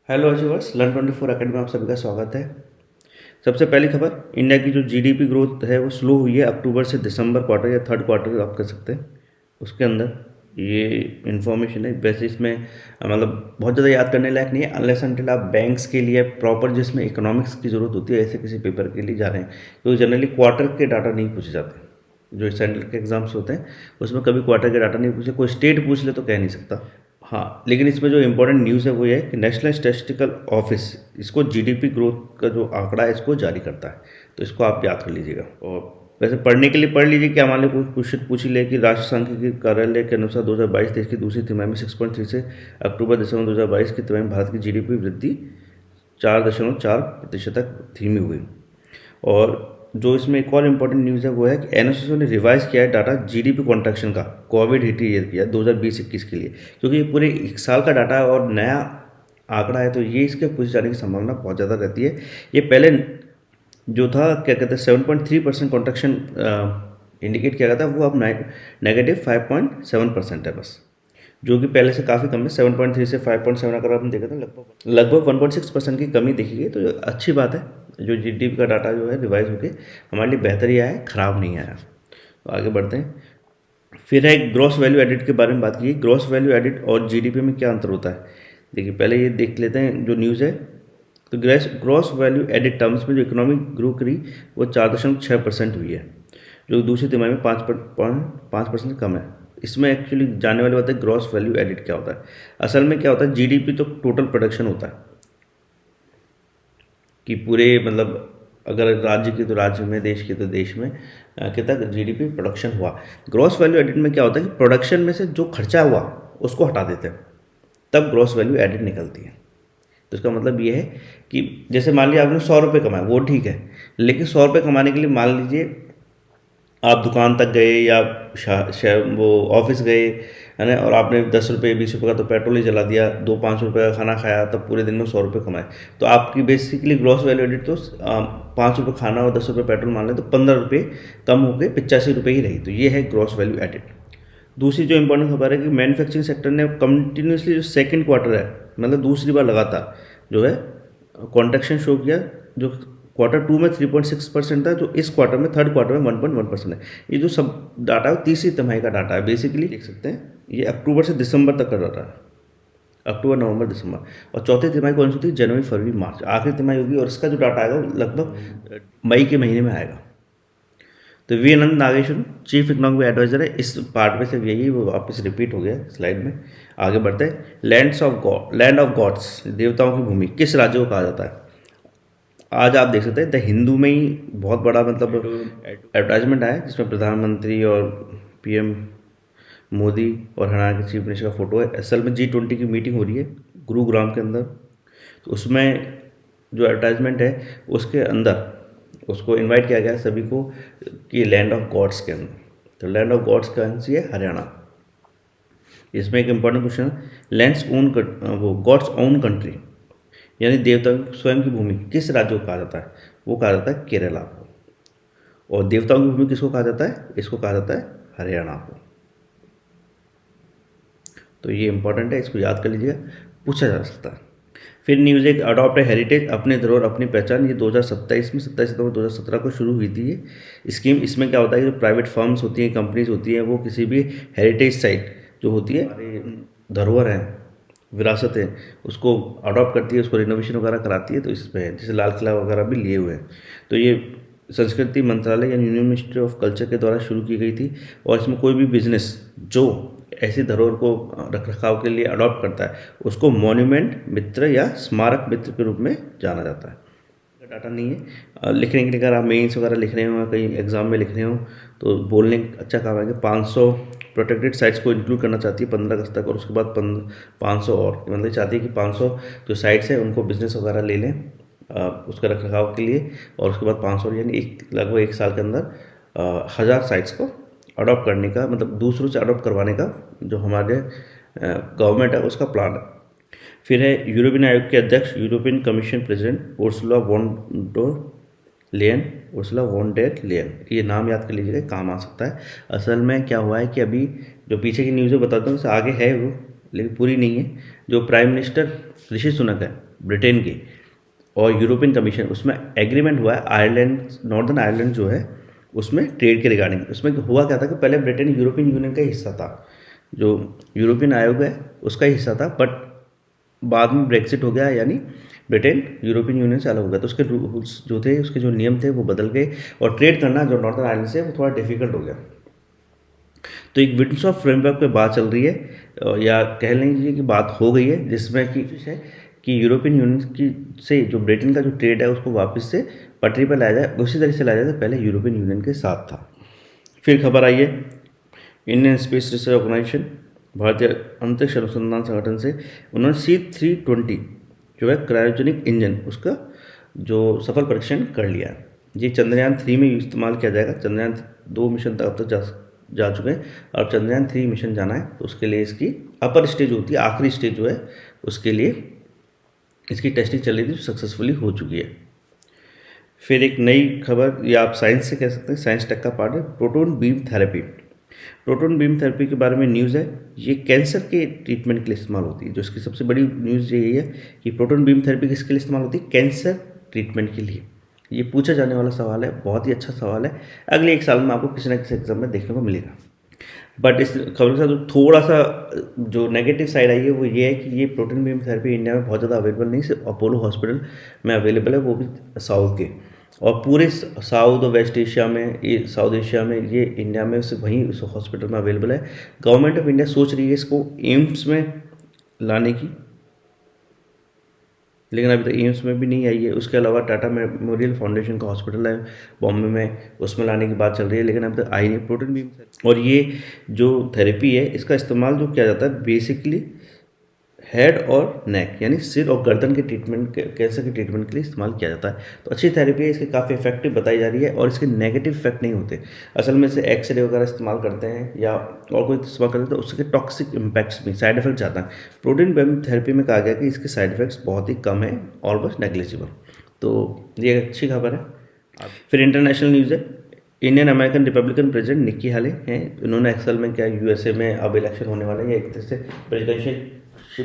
Hello अजीवर्स Learn24 academy में आप सभी का स्वागत है। सबसे पहली खबर, इंडिया की जो जीडीपी ग्रोथ है वो स्लो हुई है अक्टूबर से दिसंबर क्वार्टर या थर्ड क्वार्टर आप कह सकते हैं। उसके अंदर ये इन्फॉर्मेशन है। वैसे इसमें मतलब बहुत ज़्यादा याद करने लायक नहीं है अनलेस अनटिल आप बैंक्स के लिए प्रॉपर जिसमें इकोनॉमिक्स की ज़रूरत होती है ऐसे किसी पेपर के लिए जा रहे हैं, क्योंकि जनरली क्वार्टर के डाटा नहीं पूछे जाते। जो सेंट्रल के एग्जाम्स होते हैं उसमें कभी क्वार्टर के डाटा नहीं पूछे, कोई स्टेट पूछ ले तो कह नहीं सकता। हाँ, लेकिन इसमें जो इम्पोर्टेंट न्यूज़ है वो ये है कि नेशनल स्टैटिस्टिकल ऑफिस इसको जीडीपी ग्रोथ का जो आंकड़ा है इसको जारी करता है, तो इसको आप याद कर लीजिएगा। और वैसे पढ़ने के लिए पढ़ लीजिए कि मान लो कोई क्वेश्चन पूछ ही ले कि राष्ट्रीय सांख्यिकी कार्यालय के अनुसार 2022-23 की दूसरी तिमाही में 6.3 से अक्टूबर दिसंबर 2022 की तिमाही में भारत की जीडीपी वृद्धि 4.4% तक धीमी हुई। और जो इसमें एक और इम्पोर्टेंट न्यूज़ है वो है कि एनएसएसओ ने रिवाइज किया है डाटा जीडीपी कॉन्ट्रैक्शन का कोविड हिट ईयर किया 2020-21 के लिए, क्योंकि ये पूरे एक साल का डाटा है और नया आंकड़ा है, तो ये इसके पूछे जाने की संभावना बहुत ज़्यादा रहती है। ये पहले जो था क्या कहते हैं 7.3% कॉन्ट्रैक्शन इंडिकेट किया गया था, वो अब -5.7% है बस, जो कि पहले से काफ़ी कम है। 7.3 से 5.7 अगर आपने देखा तो लगभग 1.6% की कमी देखी गई, तो अच्छी बात है। जो जीडीपी का डाटा जो है रिवाइज होके हमारे लिए बेहतर ही आया है, ख़राब नहीं आया। तो आगे बढ़ते हैं। फिर है ग्रॉस वैल्यू एडिट के बारे में बात की। ग्रॉस वैल्यू एडिट और जीडीपी में क्या अंतर होता है, देखिए पहले ये देख लेते हैं जो न्यूज़ है। तो ग्रॉस वैल्यू एडिट टर्म्स में जो इकोनॉमिक ग्रो करी वो 4.6% हुई है, जो दूसरी तिमाही में 5% कम है। इसमें एक्चुअली जानने वाली बात है ग्रॉस वैल्यू एडिट क्या होता है। असल में क्या होता है, जीडीपी तो टोटल प्रोडक्शन होता है कि पूरे मतलब अगर राज्य की तो राज्य में, देश की तो देश में कितना जीडीपी प्रोडक्शन हुआ। ग्रॉस वैल्यू एडिट में क्या होता है कि प्रोडक्शन में से जो खर्चा हुआ उसको हटा देते हैं, तब ग्रॉस वैल्यू एडिट निकलती है। तो इसका मतलब ये है कि जैसे मान लिया आपने 100 रुपये कमाए, वो ठीक है, लेकिन 100 रुपये कमाने के लिए मान लीजिए आप दुकान तक गए या वो ऑफिस गए, है ना, और आपने 10 रुपये 20 रुपये का तो पेट्रोल ही जला दिया, 2-5 रुपये का खाना खाया, तब पूरे दिन में 100 रुपये कमाए। तो आपकी बेसिकली ग्रॉस वैल्यू एडिट तो 5 रुपये खाना और 10 रुपये पेट्रोल मान लें तो 15 रुपये कम हो गए, 85 रुपये ही रही। तो ये है ग्रॉस वैल्यू एडिट। दूसरी जो इंपॉर्टेंट खबर है कि मैन्युफैक्चरिंग सेक्टर ने कंटिन्यूसली जो सेकंड क्वार्टर है, मतलब दूसरी बार लगातार जो है कॉन्ट्रैक्शन शो किया। जो क्वार्टर 2 में 3.6% था, जो इस क्वार्टर में थर्ड क्वार्टर में 1.1% है। ये जो सब डाटा है तीसरी तिमाही का डाटा है, बेसिकली देख सकते हैं ये अक्टूबर से दिसंबर तक का डाटा है, अक्टूबर नवंबर दिसंबर। और चौथी तिमाही कौन सी होती है, जनवरी फरवरी मार्च, आखिरी तिमाही होगी, और इसका जो डाटा आएगा वो लगभग मई के महीने में आएगा। तो V Anand Nageshwar chief economic adviser है। इस पार्ट में से यही वो वापस रिपीट हो गया स्लाइड में। आगे बढ़ते हैं। लैंड ऑफ गॉड्स, देवताओं की भूमि किस राज्य को कहा जाता है। आज आप देख सकते हैं द हिंदू में ही बहुत बड़ा मतलब एडवर्टाइजमेंट आया जिसमें प्रधानमंत्री और पीएम मोदी और हरियाणा के चीफ मिनिस्टर का फोटो है। असल में G20 की मीटिंग हो रही है गुरुग्राम के अंदर, तो उसमें जो एडवर्टाइजमेंट है उसके अंदर उसको इनवाइट किया गया है सभी को कि लैंड ऑफ गॉड्स के अंदर। तो लैंड ऑफ गॉड्स का आंसर है हरियाणा। इसमें एक इम्पॉर्टेंट क्वेश्चन है, लैंड्स ओन वो गॉड्स ओन कंट्री यानी देवताओं की स्वयं की भूमि किस राज्य को कहा जाता है, वो कहा जाता है केरला को। और देवताओं की भूमि किसको कहा जाता है, इसको कहा जाता है हरियाणा को। तो ये इंपॉर्टेंट है, इसको याद कर लीजिएगा, पूछा जा सकता है। फिर न्यूज़ एक अडॉप्ट हेरिटेज अपने धरोहर अपनी पहचान, ये 2027 में 27 सितंबर 2017 को शुरू हुई थी ये स्कीम। इसमें क्या होता है कि जो प्राइवेट फर्म्स होती हैं, कंपनीज होती हैं, वो किसी भी हेरिटेज साइट जो होती है, धरोहर है, विरासत है, उसको अडॉप्ट करती है, उसको रिनोवेशन वगैरह कराती है। तो इसमें जैसे लाल किला वगैरह भी लिए हुए हैं। तो ये संस्कृति मंत्रालय यानी यूनियन मिनिस्ट्री ऑफ कल्चर के द्वारा शुरू की गई थी। और इसमें कोई भी बिजनेस जो ऐसी धरोहर को रख रखाव के लिए अडॉप्ट करता है उसको मॉन्यूमेंट मित्र या स्मारक मित्र के रूप में जाना जाता है। डाटा नहीं है लिखने के लिए, अगर आप मेंस वगैरह लिख रहे हो, कहीं एग्जाम में लिख रहे हो, तो बोलने अच्छा काम है कि 500 प्रोटेक्टेड साइट्स को इंक्लूड करना चाहती है 15 अगस्त तक, और उसके बाद 500 और मतलब चाहती है कि 500 जो साइट्स हैं उनको बिजनेस वगैरह ले लें उसका रख रखाव के लिए, और उसके बाद 500 यानी लगभग एक साल के अंदर 1000 साइट्स को अडॉप्ट करने का, मतलब दूसरों से अडॉप्ट करवाने का जो हमारे गवर्नमेंट है उसका प्लान है। फिर है यूरोपियन आयोग के अध्यक्ष European commission president Ursula von der Leyen, ये नाम याद कर लीजिएगा, काम आ सकता है। असल में क्या हुआ है कि अभी जो पीछे की न्यूज़ बताता हूँ उससे आगे है वो, लेकिन पूरी नहीं है। जो प्राइम मिनिस्टर ऋषि सुनक है ब्रिटेन की, और यूरोपियन कमीशन, उसमें एग्रीमेंट हुआ है आयरलैंड, नॉर्दर्न आयरलैंड जो है उसमें ट्रेड के रिगार्डिंग। उसमें हुआ क्या था कि पहले ब्रिटेन यूरोपियन यूनियन का हिस्सा था, जो यूरोपियन आयोग है उसका ही हिस्सा था, बट बाद में ब्रेक्सिट हो गया, यानी ब्रिटेन यूरोपियन यूनियन से अलग हो गया, तो उसके रूल्स जो थे, उसके जो नियम थे वो बदल गए, और ट्रेड करना जो नॉर्दर्न आयरलैंड से वो थोड़ा डिफिकल्ट हो गया। तो एक विंडसर फ्रेमवर्क पे बात चल रही है, या कह लीजिए कि बात हो गई है, जिसमें कि यूरोपियन यूनियन की से जो ब्रिटेन का जो ट्रेड है उसको वापस से पटरी पर लाया जाए, उसी तरह से लाया जाए पहले यूरोपियन यूनियन के साथ था। फिर खबर आई है इंडियन स्पेस रिसर्च ऑर्गेनाइजेशन, भारतीय अंतरिक्ष अनुसंधान संगठन से, उन्होंने C320 जो है क्रायोजेनिक इंजन, उसका जो सफल परीक्षण कर लिया है। ये चंद्रयान 3 में इस्तेमाल किया जाएगा। चंद्रयान 2 मिशन तक अब तक जा चुके हैं, और चंद्रयान 3 मिशन जाना है, तो उसके लिए इसकी अपर स्टेज होती है, आखिरी स्टेज जो है उसके लिए इसकी टेस्टिंग चल रही थी, सक्सेसफुली हो चुकी है। फिर एक नई खबर, ये आप साइंस से कह सकते हैं, साइंस टेक का पार्ट है, proton beam therapy. Proton beam therapy के बारे में न्यूज़ है, ये कैंसर के ट्रीटमेंट के लिए इस्तेमाल होती है। जो इसकी सबसे बड़ी न्यूज़ यही है कि प्रोटोन बीम थेरेपी किसके लिए इस्तेमाल होती है, कैंसर ट्रीटमेंट के लिए। ये पूछा जाने वाला सवाल है, बहुत ही अच्छा सवाल है, अगले 1 साल में आपको किसी न किसी एग्जाम में देखने को मिलेगा। बट इस खबर के साथ जो थोड़ा सा जो नेगेटिव साइड आई है वो ये है कि ये प्रोटोन बीम थेरेपी इंडिया में बहुत ज़्यादा अवेलेबल नहीं, सिर्फ अपोलो हॉस्पिटल में अवेलेबल है, वो भी साउथ के, और पूरे साउथ और वेस्ट एशिया में, ये साउथ एशिया में, ये इंडिया में सिर्फ वहीं उस हॉस्पिटल में अवेलेबल है। गवर्नमेंट ऑफ इंडिया सोच रही है इसको एम्स में लाने की, लेकिन अभी तक एम्स में भी नहीं आई है। उसके अलावा टाटा मेमोरियल फाउंडेशन का हॉस्पिटल है बॉम्बे में, उसमें लाने की बात चल रही है, लेकिन अभी तक आई नहीं प्रोटोन बीम। और ये जो थेरेपी है इसका इस्तेमाल जो किया जाता है बेसिकली हेड और नेक, यानी सिर और गर्दन के ट्रीटमेंट, कैंसर के ट्रीटमेंट के लिए इस्तेमाल किया जाता है। तो अच्छी थेरेपी है, इसकी काफ़ी इफेक्टिव बताई जा रही है, और इसके नेगेटिव इफेक्ट नहीं होते। असल में से एक्सरे वगैरह इस्तेमाल करते हैं या और कोई इस्तेमाल करते हैं तो उसके टॉक्सिक इम्पैक्ट्स भी, साइड इफेक्ट ज़्यादा है। प्रोटीन बीम थेरेपी में कहा गया कि इसके साइड इफेक्ट्स बहुत ही कम है, ऑलमोस्ट नेग्लिजिबल। तो ये अच्छी खबर है। फिर इंटरनेशनल न्यूज़ है, Indian American Republican president Nikki Haley हैं, उन्होंने एक्सल में क्या USA में अब इलेक्शन होने वाला है, एक तरह से प्रेसिडेंशिप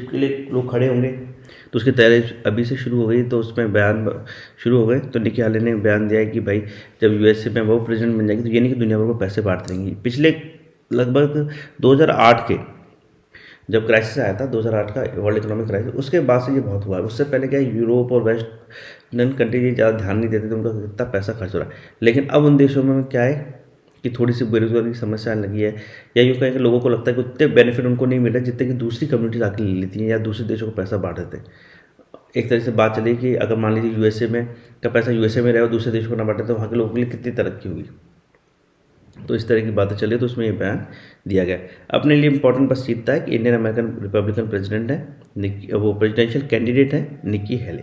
के लिए लोग खड़े होंगे, तो उसकी तैयारी अभी से शुरू हो गई। तो उसमें बयान शुरू हो गए, तो निक्की हेली ने बयान दिया है कि भाई जब USA में वो प्रेसिडेंट बन जाएगी तो ये नहीं कि दुनिया भर को पैसे बांट देंगी। पिछले लगभग 2008 के जब क्राइसिस आया था, 2008 का वर्ल्ड इकोनॉमिक क्राइसिस, उसके बाद से ये बहुत हुआ है। उससे पहले क्या यूरोप और वेस्टर्न कंट्री ये ज़्यादा ध्यान नहीं देते थे, उनका कितना पैसा खर्च हो रहा है। लेकिन अब उन देशों में क्या है कि थोड़ी सी बेरोजगारी की समस्या आने लगी है, या यूँ कहें कि लोगों को लगता है कि उतने बेनिफिट उनको नहीं मिल रहे जितने कि दूसरी कम्युनिटीज आके ले लेती हैं या दूसरे देशों को पैसा बांट देते हैं। एक तरह से बात चली कि अगर मान लीजिए USA में का पैसा USA में रहे और दूसरे देशों को ना बांटे तो वहाँ के लोगों के लिए कितनी तरक्की होगी। तो इस तरह की बातें चली, तो उसमें ये बयान दिया गया। अपने लिए इंपॉर्टेंट बस जीतता है कि इंडियन अमेरिकन रिपब्लिकन प्रेसिडेंट है, वो प्रेसिडेंशियल कैंडिडेट है निक्की हेली।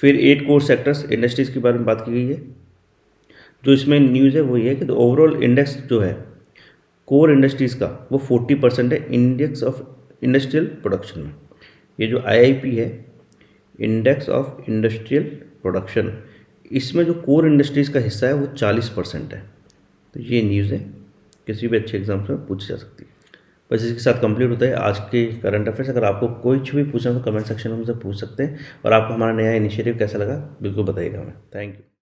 फिर 8 कोर सेक्टर्स इंडस्ट्रीज़ के बारे में बात की गई है। जो इसमें न्यूज़ है वो ये है कि ओवरऑल इंडेक्स जो है कोर इंडस्ट्रीज़ का वो 40% है इंडेक्स ऑफ इंडस्ट्रियल प्रोडक्शन में। ये जो IIP है, इंडेक्स ऑफ इंडस्ट्रियल प्रोडक्शन, इसमें जो कोर इंडस्ट्रीज़ का हिस्सा है वो 40% है। तो ये न्यूज़ है, किसी भी अच्छे एग्जाम्स में पूछी जा सकती है। बस इसके साथ कंप्लीट होता है आज के करंट अफेयर्स। अगर आपको कुछ भी पूछना तो कमेंट सेक्शन में मुझसे पूछ सकते हैं, और आपको हमारा नया इनिशिएटिव कैसा लगा बिल्कुल बताइएगा हमें। Thank you.